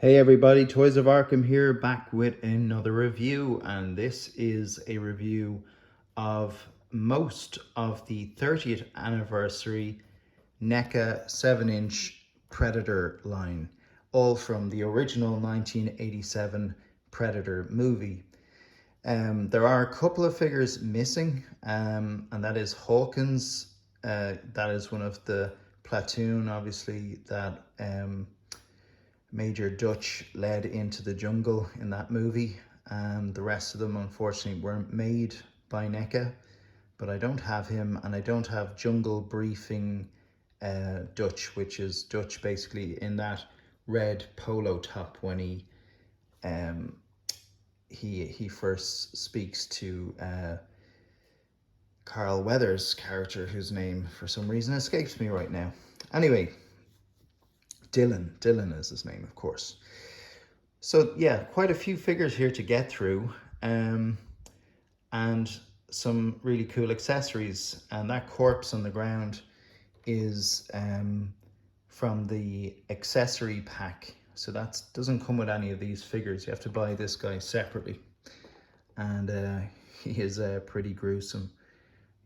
Hey everybody, Toys of Arkham here, back with another review, and this is a review of most of the 30th anniversary NECA 7-inch Predator line, all from the original 1987 Predator movie. There are a couple of figures missing, and that is Hawkins. That is one of the platoon, obviously, that Major Dutch led into the jungle in that movie. The rest of them, unfortunately, weren't made by NECA, but I don't have him, and I don't have Jungle Briefing Dutch, which is Dutch basically in that red polo top when he first speaks to Carl Weathers' character, whose name for some reason escapes me right now. Anyway, Dylan is his name, of course. So yeah, quite a few figures here to get through, and some really cool accessories. And that corpse on the ground is from the accessory pack. So that doesn't come with any of these figures. You have to buy this guy separately. And he is pretty gruesome.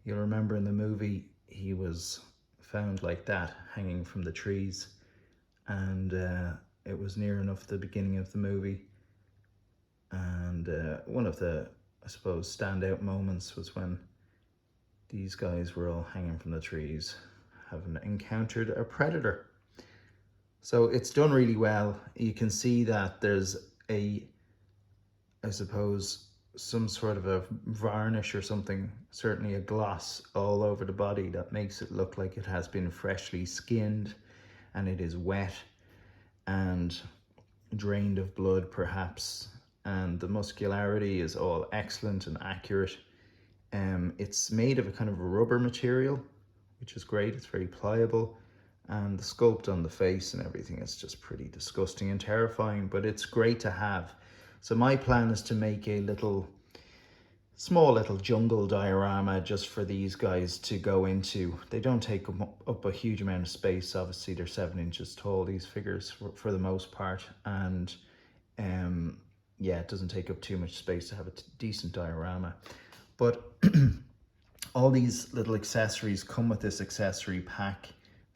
You'll remember in the movie, he was found like that, hanging from the trees. And it was near enough the beginning of the movie. And one of the, I suppose, standout moments was when these guys were all hanging from the trees, having encountered a predator. So it's done really well. You can see that there's I suppose, some sort of a varnish or something, certainly a gloss all over the body that makes it look like it has been freshly skinned and it is wet and drained of blood perhaps, and the muscularity is all excellent and accurate. It's made of a kind of a rubber material, which is great. It's very pliable, and the sculpt on the face and everything is just pretty disgusting and terrifying, but it's great to have. So my plan is to make a small little jungle diorama just for these guys to go into. They don't take up a huge amount of space. Obviously they're 7 inches tall, these figures, for the most part, and yeah, it doesn't take up too much space to have a decent diorama. But all these little accessories come with this accessory pack.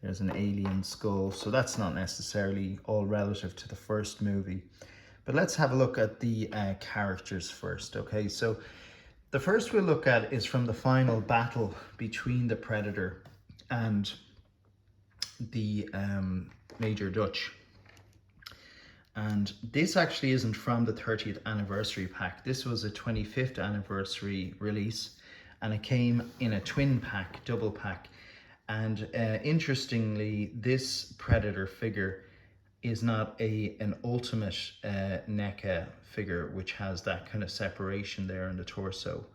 There's an alien skull, so that's not necessarily all relative to the first movie. But let's have a look at the characters first, okay? So the first we'll look at is from the final battle between the Predator and the Major Dutch. And this actually isn't from the 30th anniversary pack. This was a 25th anniversary release, and it came in a twin pack, double pack. And interestingly, this Predator figure is not an ultimate NECA figure, which has that kind of separation there in the torso,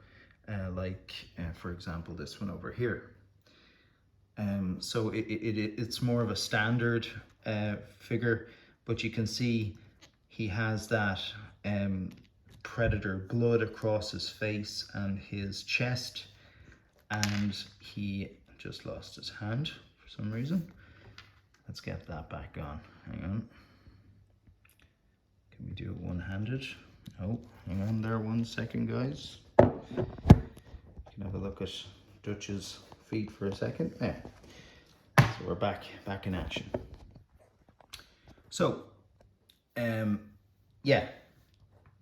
like for example this one over here. So it's more of a standard figure, but you can see he has that Predator blood across his face and his chest, and he just lost his hand for some reason. Let's get that back on. Hang on. Can we do it one-handed? Oh, hang on there 1 second, guys. You can have a look at Dutch's feet for a second. There. So we're back in action. So, yeah,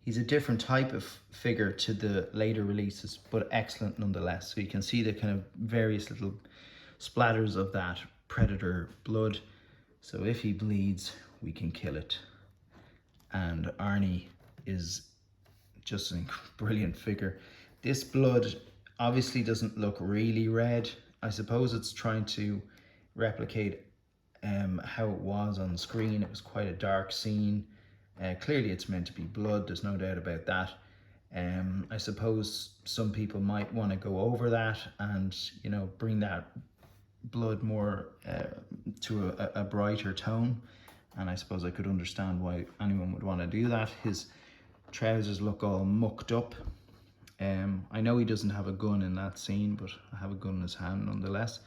he's a different type of figure to the later releases, but excellent nonetheless. So you can see the kind of various little splatters of that Predator blood. So if he bleeds, we can kill it. And Arnie is just a brilliant figure. This blood obviously doesn't look really red. I suppose it's trying to replicate how it was on screen. It was quite a dark scene. Clearly it's meant to be blood, there's no doubt about that. I suppose some people might want to go over that and, you know, bring that blood more to a brighter tone, and I suppose I could understand why anyone would want to do that. His trousers look all mucked up. I know he doesn't have a gun in that scene, but I have a gun in his hand nonetheless.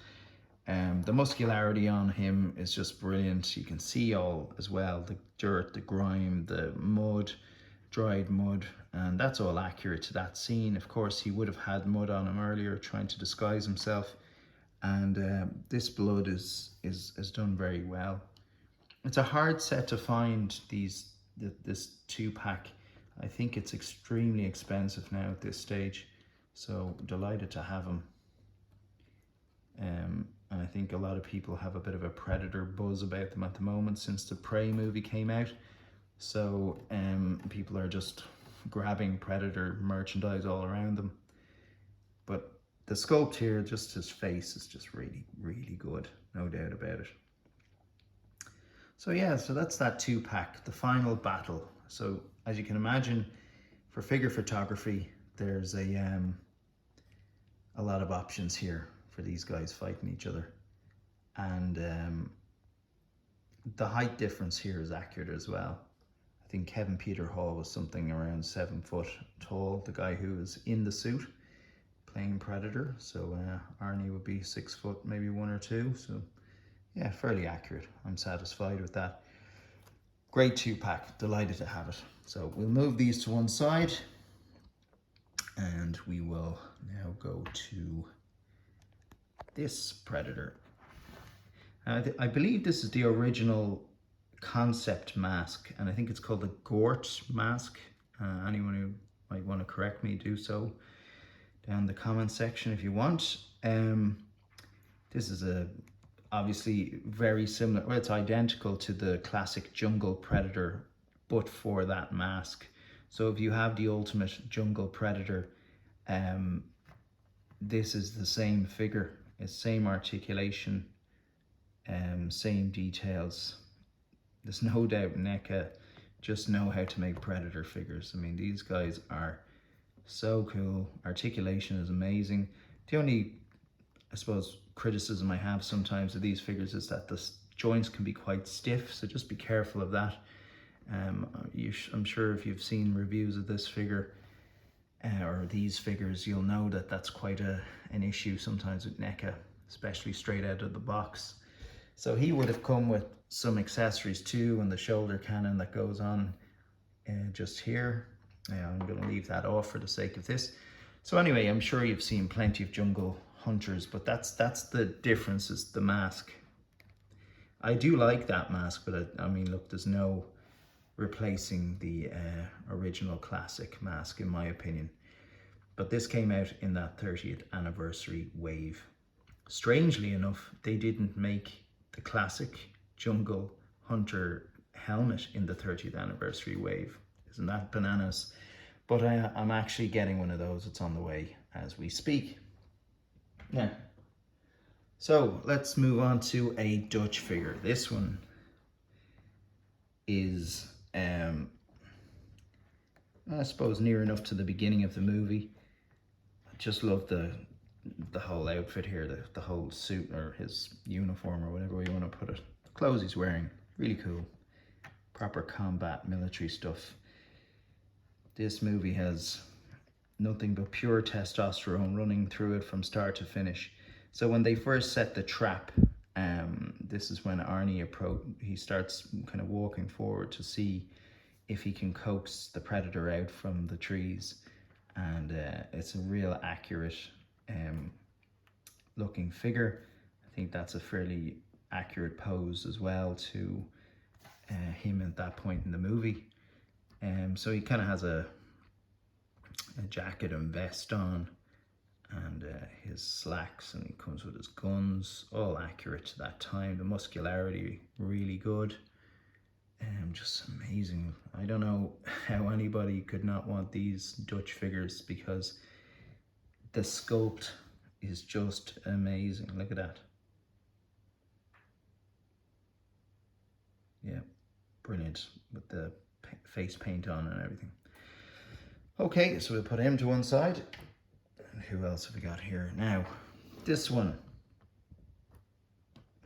The muscularity on him is just brilliant. You can see all as well, the dirt, the grime, the mud, dried mud, and that's all accurate to that scene. Of course, he would have had mud on him earlier trying to disguise himself, and this blood is done very well. It's a hard set to find, this 2-pack. I think it's extremely expensive now at this stage, so delighted to have them. And I think a lot of people have a bit of a Predator buzz about them at the moment since the Prey movie came out. So people are just grabbing Predator merchandise all around them. But the sculpt here, just his face, is just really, really good, no doubt about it. So yeah, so that's that 2-pack, the final battle. So as you can imagine, for figure photography, there's a lot of options here for these guys fighting each other. And the height difference here is accurate as well. I think Kevin Peter Hall was something around 7 foot tall, the guy who was in the suit playing Predator. So Arnie would be 6 foot, maybe 1 or 2. So yeah, fairly accurate. I'm satisfied with that. Great 2-pack, delighted to have it. So we'll move these to one side and we will now go to this Predator. I believe this is the original concept mask, and I think it's called the Gorge mask. Anyone who might want to correct me, do so down in the comment section if you want. This is obviously very similar, well, it's identical to the classic jungle Predator, but for that mask. So if you have the ultimate jungle Predator, this is the same figure, it's same articulation, same details. There's no doubt Neca just know how to make Predator figures. I mean, these guys are so cool. Articulation is amazing. The only, I suppose, criticism I have sometimes of these figures is that the joints can be quite stiff, so just be careful of that. I'm sure if you've seen reviews of this figure or these figures, you'll know that that's quite an issue sometimes with Neca, especially straight out of the box. So he would have come with some accessories too, and the shoulder cannon that goes on just here. I'm going to leave that off for the sake of this. So anyway, I'm sure you've seen plenty of jungle hunters, but that's the difference, is the mask. I do like that mask, but I mean, look, there's no replacing the original classic mask in my opinion. But this came out in that 30th anniversary wave. Strangely enough, they didn't make the classic jungle hunter helmet in the 30th anniversary wave. Isn't that bananas? But I'm actually getting one of those. It's on the way as we speak. Now, so let's move on to a Dutch figure. This one is, I suppose, near enough to the beginning of the movie. I just love the whole outfit here, the whole suit, or his uniform, or whatever way you want to put it. The clothes he's wearing, really cool. Proper combat military stuff. This movie has nothing but pure testosterone running through it from start to finish. So when they first set the trap, this is when Arnie he starts kind of walking forward to see if he can coax the Predator out from the trees. And it's a real accurate looking figure. I think that's a fairly accurate pose as well to him at that point in the movie. So he kind of has a jacket and vest on, and his slacks, and he comes with his guns, all accurate to that time. The muscularity, really good. Just amazing. I don't know how anybody could not want these Dutch figures, because the sculpt is just amazing. Look at that. Yeah, brilliant, with the face paint on and everything. Okay, so we'll put him to one side. And who else have we got here? Now, this one.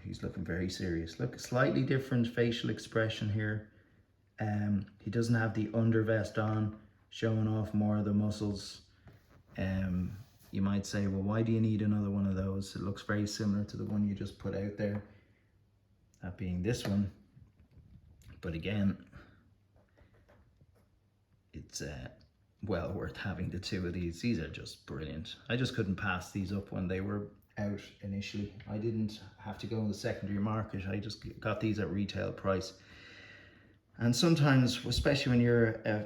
He's looking very serious. Look, slightly different facial expression here. He doesn't have the undervest on, showing off more of the muscles. you might say, well, why do you need another one of those? It looks very similar to the one you just put out there, that being this one. But again, it's well worth having the two of these. These are just brilliant. I just couldn't pass these up when they were out initially. I didn't have to go in the secondary market. I just got these at retail price. And sometimes, especially when you're a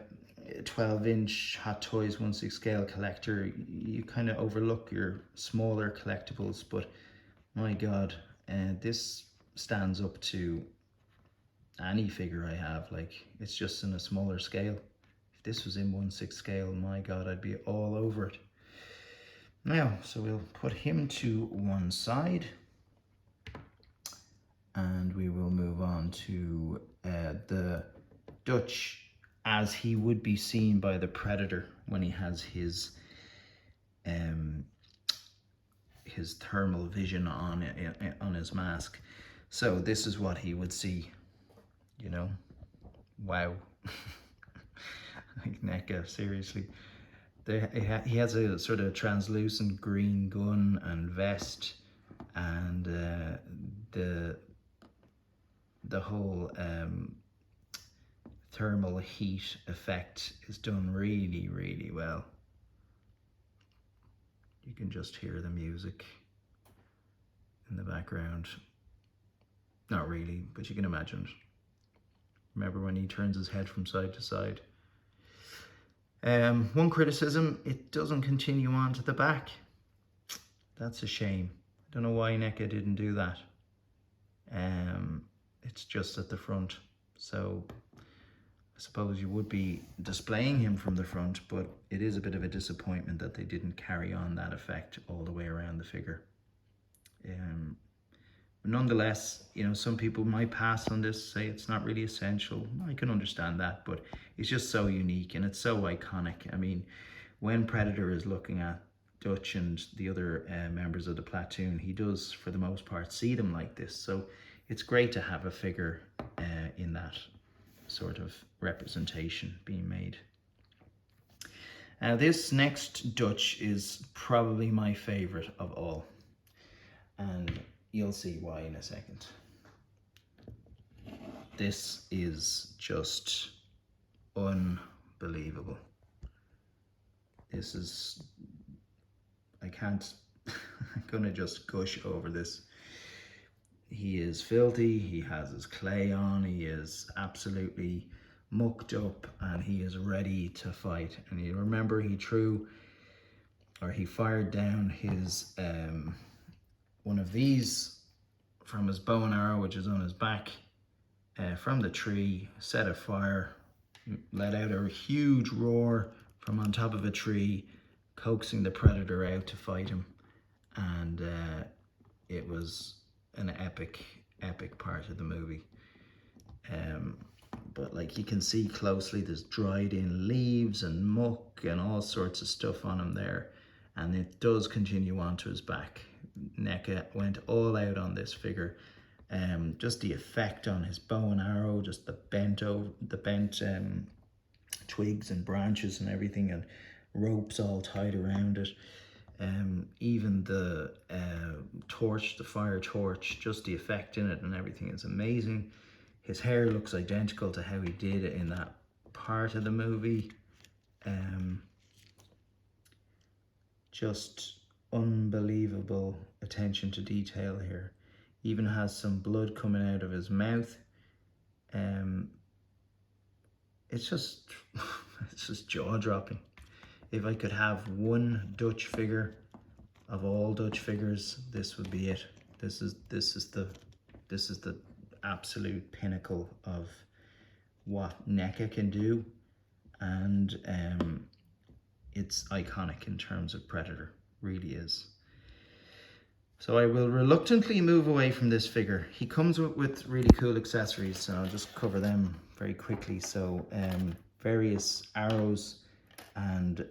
12-inch Hot Toys 1/6 scale collector, you kind of overlook your smaller collectibles. But my God, this stands up to any figure I have. Like, it's just in a smaller scale. If this was in 1/6 scale, my God, I'd be all over it. Now, so we'll put him to one side, and we will move on to the Dutch as he would be seen by the Predator when he has his thermal vision on his mask. So this is what he would see, you know. Wow. Like Neca, seriously. He has a sort of translucent green gun and vest, and the whole thermal heat effect is done really, really well. You can just hear the music in the background. Not really, but you can imagine. Remember when he turns his head from side to side? One criticism, it doesn't continue on to the back. That's a shame. I don't know why Neca didn't do that. It's just at the front. So I suppose you would be displaying him from the front, but it is a bit of a disappointment that they didn't carry on that effect all the way around the figure. Nonetheless, you know, some people might pass on this, say it's not really essential. I can understand that, but it's just so unique and it's so iconic. I mean, when Predator is looking at Dutch and the other members of the platoon, he does, for the most part, see them like this. So it's great to have a figure in that sort of representation being made. Now, this next Dutch is probably my favorite of all, and you'll see why in a second. This is just unbelievable. This is, I can't, I'm gonna just gush over this. He is filthy, he has his clay on, he is absolutely mucked up, and he is ready to fight. And you remember he fired down his one of these from his bow and arrow, which is on his back, from the tree, set a fire, let out a huge roar from on top of a tree, coaxing the Predator out to fight him. And it was an epic part of the movie. But like you can see closely, there's dried in leaves and muck and all sorts of stuff on him there, and it does continue onto his back. Neca went all out on this figure. Just the effect on his bow and arrow, just the bent twigs and branches and everything, and ropes all tied around it. Even the torch, the fire torch, just the effect in it and everything is amazing. His hair looks identical to how he did it in that part of the movie. Just unbelievable attention to detail here. Even has some blood coming out of his mouth. It's just jaw-dropping. If I could have one Dutch figure of all Dutch figures, this would be it. This is the absolute pinnacle of what Neca can do, and it's iconic in terms of Predator, really is. So I will reluctantly move away from this figure. He comes with really cool accessories, so I'll just cover them very quickly. So various arrows, and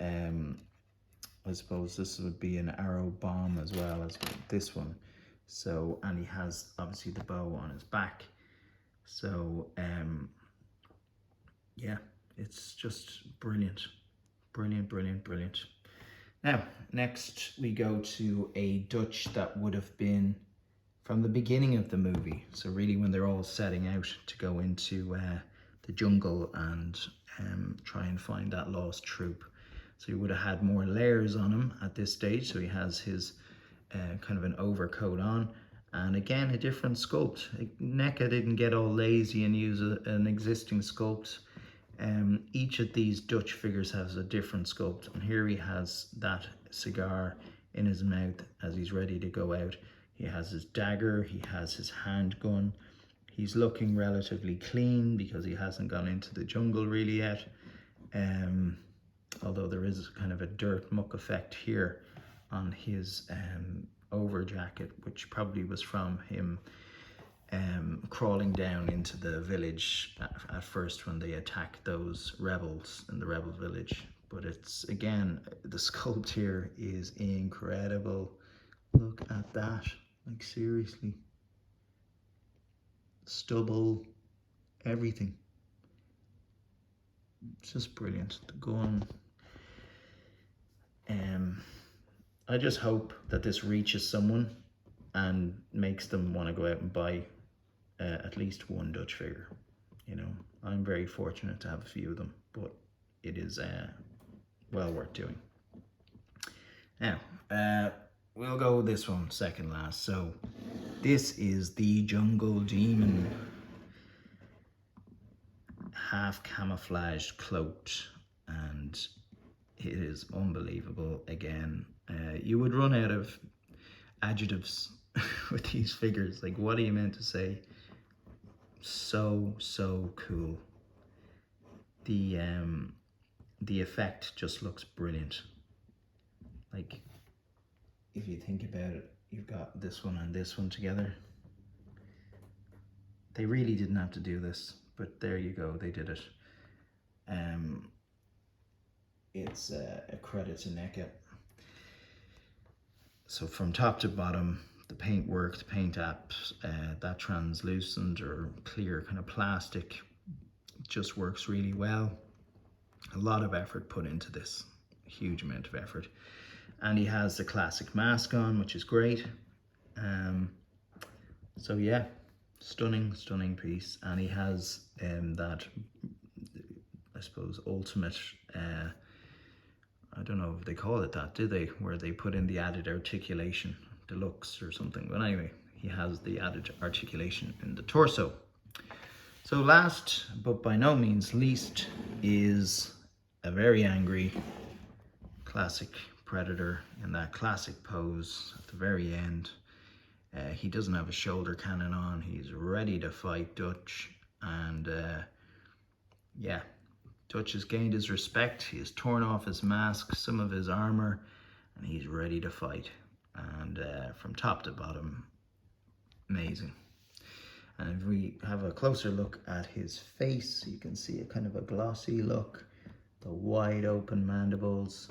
I suppose this would be an arrow bomb as well as this one. So, and he has obviously the bow on his back. So yeah, it's just brilliant. Now, next we go to a Dutch that would have been from the beginning of the movie. So really when they're all setting out to go into the jungle and try and find that lost troop. So he would have had more layers on him at this stage. So he has his kind of an overcoat on. And again, a different sculpt. Neca didn't get all lazy and use an existing sculpt. Each of these Dutch figures has a different sculpt. And here he has that cigar in his mouth as he's ready to go out. He has his dagger, he has his handgun. He's looking relatively clean because he hasn't gone into the jungle really yet. Although there is kind of a dirt muck effect here on his over jacket, which probably was from him crawling down into the village at first when they attacked those rebels in the rebel village. But it's, again, the sculpt here is incredible. Look at that, like seriously. Stubble, everything. It's just brilliant. The gun. I just hope that this reaches someone and makes them want to go out and buy at least one Dutch figure. You know, I'm very fortunate to have a few of them, but it is well worth doing. Now, we'll go with this one second last. So this is the Jungle Demon, half camouflaged, cloaked, and it is unbelievable. Again, you would run out of adjectives with these figures. Like, what are you meant to say? So cool. The effect just looks brilliant. Like, if you think about it, you've got this one and this one together. They really didn't have to do this, but there you go, they did it. It's a credit to Neca. So from top to bottom, the paint work, the paint apps, that translucent or clear kind of plastic just works really well. A lot of effort put into this, a huge amount of effort. And he has the classic mask on, which is great. So yeah, stunning piece. And he has that, I suppose, ultimate, I don't know if they call it that, do they? Where they put in the added articulation, deluxe or something. But anyway, he has the added articulation in the torso. So last, but by no means least, is a very angry classic Predator in that classic pose at the very end. He doesn't have a shoulder cannon on. He's ready to fight Dutch. And yeah, Dutch has gained his respect. He has torn off his mask, some of his armor, and he's ready to fight. And from top to bottom, amazing. And if we have a closer look at his face, you can see a kind of a glossy look, the wide open mandibles.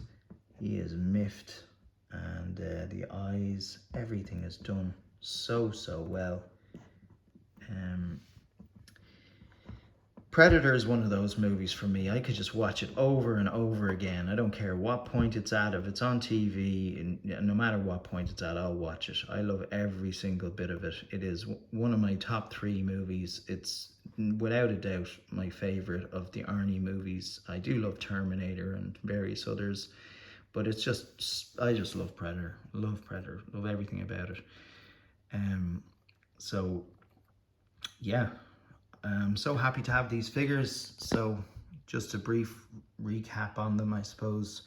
He is miffed, and the eyes, everything is done so well. Predator is one of those movies for me. I could just watch it over and over again. I don't care what point it's at. If it's on TV, and no matter what point it's at, I'll watch it. I love every single bit of it. It is one of my top 3 movies. It's without a doubt my favorite of the Arnie movies. I do love Terminator and various others, but it's just, I just love Predator. Love everything about it. So yeah, I'm so happy to have these figures. So just a brief recap on them, I suppose.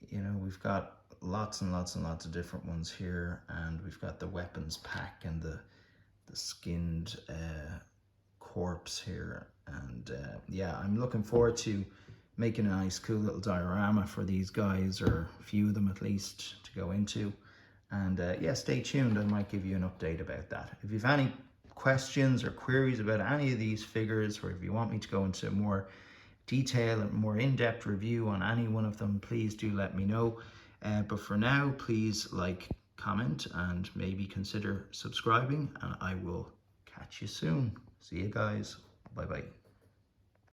You know, we've got lots and lots of different ones here, and we've got the weapons pack and the skinned corpse here. And yeah, I'm looking forward to making a nice cool little diorama for these guys, or a few of them at least, to go into. And yeah, stay tuned. I might give you an update about that. If you've any questions or queries about any of these figures, or if you want me to go into more detail and more in-depth review on any one of them, please do let me know. But for now, please like, comment, and maybe consider subscribing, and I will catch you soon. See you guys. Bye bye.